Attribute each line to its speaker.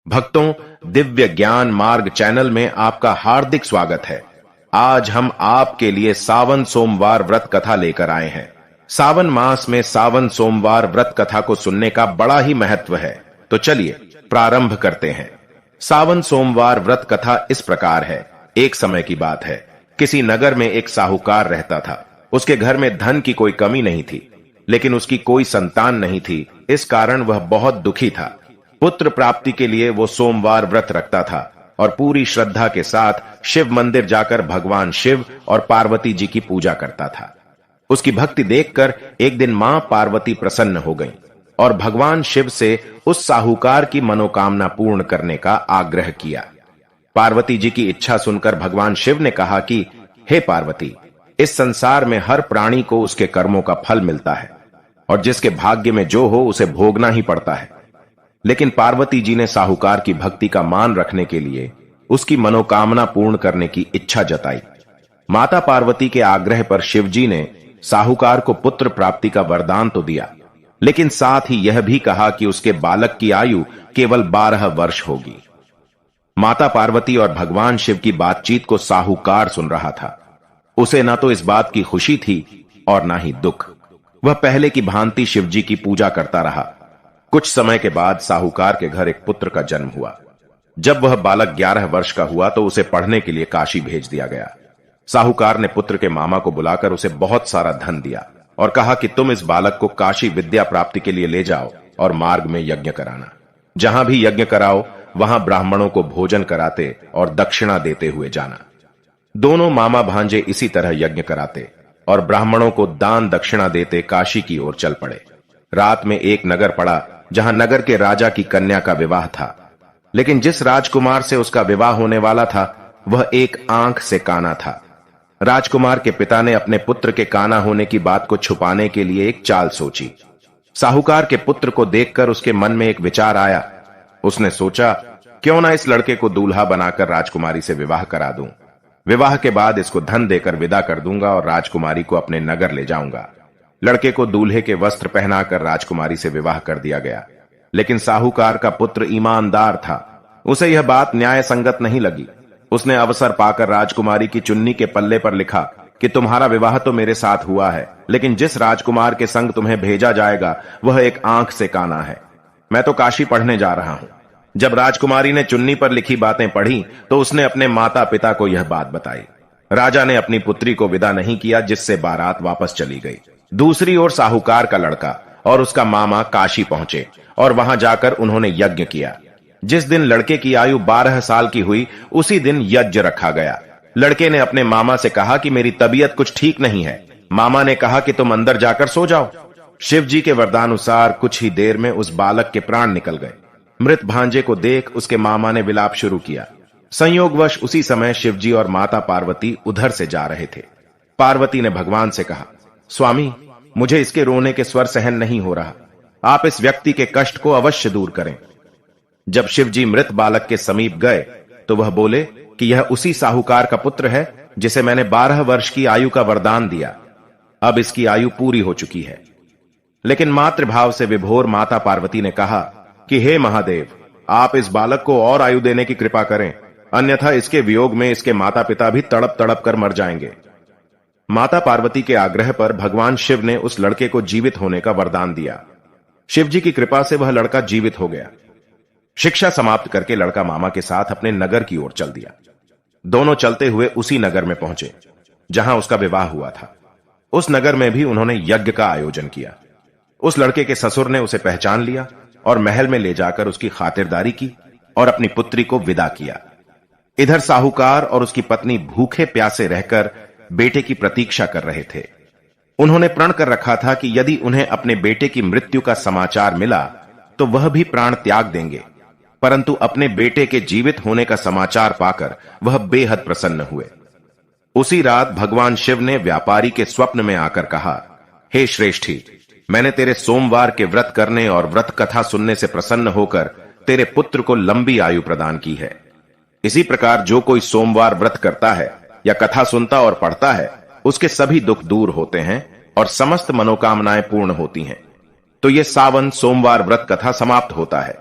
Speaker 1: भक्तों, दिव्य ज्ञान मार्ग चैनल में आपका हार्दिक स्वागत है। आज हम आपके लिए सावन सोमवार व्रत कथा लेकर आए हैं। सावन मास में सावन सोमवार व्रत कथा को सुनने का बड़ा ही महत्व है, तो चलिए प्रारंभ करते हैं। सावन सोमवार व्रत कथा इस प्रकार है। एक समय की बात है, किसी नगर में एक साहूकार रहता था। उसके घर में धन की कोई कमी नहीं थी, लेकिन उसकी कोई संतान नहीं थी। इस कारण वह बहुत दुखी था। पुत्र प्राप्ति के लिए वो सोमवार व्रत रखता था और पूरी श्रद्धा के साथ शिव मंदिर जाकर भगवान शिव और पार्वती जी की पूजा करता था। उसकी भक्ति देखकर एक दिन मां पार्वती प्रसन्न हो गईं और भगवान शिव से उस साहूकार की मनोकामना पूर्ण करने का आग्रह किया। पार्वती जी की इच्छा सुनकर भगवान शिव ने कहा कि हे पार्वती, इस संसार में हर प्राणी को उसके कर्मों का फल मिलता है और जिसके भाग्य में जो हो उसे भोगना ही पड़ता है। लेकिन पार्वती जी ने साहूकार की भक्ति का मान रखने के लिए उसकी मनोकामना पूर्ण करने की इच्छा जताई। माता पार्वती के आग्रह पर शिवजी ने साहूकार को पुत्र प्राप्ति का वरदान तो दिया, लेकिन साथ ही यह भी कहा कि उसके बालक की आयु केवल 12 वर्ष होगी। माता पार्वती और भगवान शिव की बातचीत को साहूकार सुन रहा था। उसे न तो इस बात की खुशी थी और न ही दुख। वह पहले की भांति शिवजी की पूजा करता रहा। कुछ समय के बाद साहूकार के घर एक पुत्र का जन्म हुआ। जब वह बालक 11 वर्ष का हुआ तो उसे पढ़ने के लिए काशी भेज दिया गया। साहूकार ने पुत्र के मामा को बुलाकर उसे बहुत सारा धन दिया और कहा कि तुम इस बालक को काशी विद्या प्राप्ति के लिए ले जाओ और मार्ग में यज्ञ कराना। जहां भी यज्ञ कराओ वहां ब्राह्मणों को भोजन कराते और दक्षिणा देते हुए जाना। दोनों मामा भांजे इसी तरह यज्ञ कराते और ब्राह्मणों को दान दक्षिणा देते काशी की ओर चल पड़े। रात में एक नगर पड़ा जहां नगर के राजा की कन्या का विवाह था, लेकिन जिस राजकुमार से उसका विवाह होने वाला था वह एक आंख से काना था। राजकुमार के पिता ने अपने पुत्र के काना होने की बात को छुपाने के लिए एक चाल सोची। साहूकार के पुत्र को देखकर उसके मन में एक विचार आया। उसने सोचा, क्यों ना इस लड़के को दूल्हा बनाकर राजकुमारी से विवाह करा दूं। विवाह के बाद इसको धन देकर विदा कर दूंगा और राजकुमारी को अपने नगर ले जाऊंगा। लड़के को दूल्हे के वस्त्र पहनाकर राजकुमारी से विवाह कर दिया गया, लेकिन साहूकार का पुत्र ईमानदार था। उसे यह बात न्याय संगत नहीं लगी। उसने अवसर पाकर राजकुमारी की चुन्नी के पल्ले पर लिखा कि तुम्हारा विवाह तो मेरे साथ हुआ है, लेकिन जिस राजकुमार के संग तुम्हें भेजा जाएगा वह एक आंख से काना है। मैं तो काशी पढ़ने जा रहा हूं। जब राजकुमारी ने चुन्नी पर लिखी बातें पढ़ी तो उसने अपने माता पिता को यह बात बताई। राजा ने अपनी पुत्री को विदा नहीं किया, जिससे बारात वापस चली गई। दूसरी ओर साहूकार का लड़का और उसका मामा काशी पहुंचे और वहां जाकर उन्होंने यज्ञ किया। जिस दिन लड़के की आयु 12 साल की हुई उसी दिन यज्ञ रखा गया। लड़के ने अपने मामा से कहा कि मेरी तबीयत कुछ ठीक नहीं है। मामा ने कहा कि तुम अंदर जाकर सो जाओ। शिवजी के वरदानुसार कुछ ही देर में उस बालक के प्राण निकल गए। मृत भांजे को देख उसके मामा ने विलाप शुरू किया। संयोगवश उसी समय शिवजी और माता पार्वती उधर से जा रहे थे। पार्वती ने भगवान से कहा, स्वामी, मुझे इसके रोने के स्वर सहन नहीं हो रहा। आप इस व्यक्ति के कष्ट को अवश्य दूर करें। जब शिवजी मृत बालक के समीप गए तो वह बोले कि यह उसी साहूकार का पुत्र है जिसे मैंने 12 वर्ष की आयु का वरदान दिया। अब इसकी आयु पूरी हो चुकी है। लेकिन मातृभाव से विभोर माता पार्वती ने कहा कि हे महादेव, आप इस बालक को और आयु देने की कृपा करें, अन्यथा इसके वियोग में इसके माता पिता भी तड़प तड़प कर मर जाएंगे। माता पार्वती के आग्रह पर भगवान शिव ने उस लड़के को जीवित होने का वरदान दिया। शिवजी की कृपा से वह लड़का जीवित हो गया। शिक्षा समाप्त करके लड़का मामा के साथ अपने नगर की ओर चल दिया। दोनों चलते हुए उसी नगर में पहुंचे जहां उसका विवाह हुआ था। उस नगर में भी उन्होंने यज्ञ का आयोजन किया। उस लड़के के ससुर ने उसे पहचान लिया और महल में ले जाकर उसकी खातिरदारी की और अपनी पुत्री को विदा किया। इधर साहूकार और उसकी पत्नी भूखे प्यासे रहकर बेटे की प्रतीक्षा कर रहे थे। उन्होंने प्रण कर रखा था कि यदि उन्हें अपने बेटे की मृत्यु का समाचार मिला तो वह भी प्राण त्याग देंगे, परंतु अपने बेटे के जीवित होने का समाचार पाकर वह बेहद प्रसन्न हुए। उसी रात भगवान शिव ने व्यापारी के स्वप्न में आकर कहा, हे श्रेष्ठी, मैंने तेरे सोमवार के व्रत करने और व्रत कथा सुनने से प्रसन्न होकर तेरे पुत्र को लंबी आयु प्रदान की है। इसी प्रकार जो कोई सोमवार व्रत करता है या कथा सुनता और पढ़ता है उसके सभी दुख दूर होते हैं और समस्त मनोकामनाएं पूर्ण होती हैं। तो ये सावन सोमवार व्रत कथा समाप्त होता है।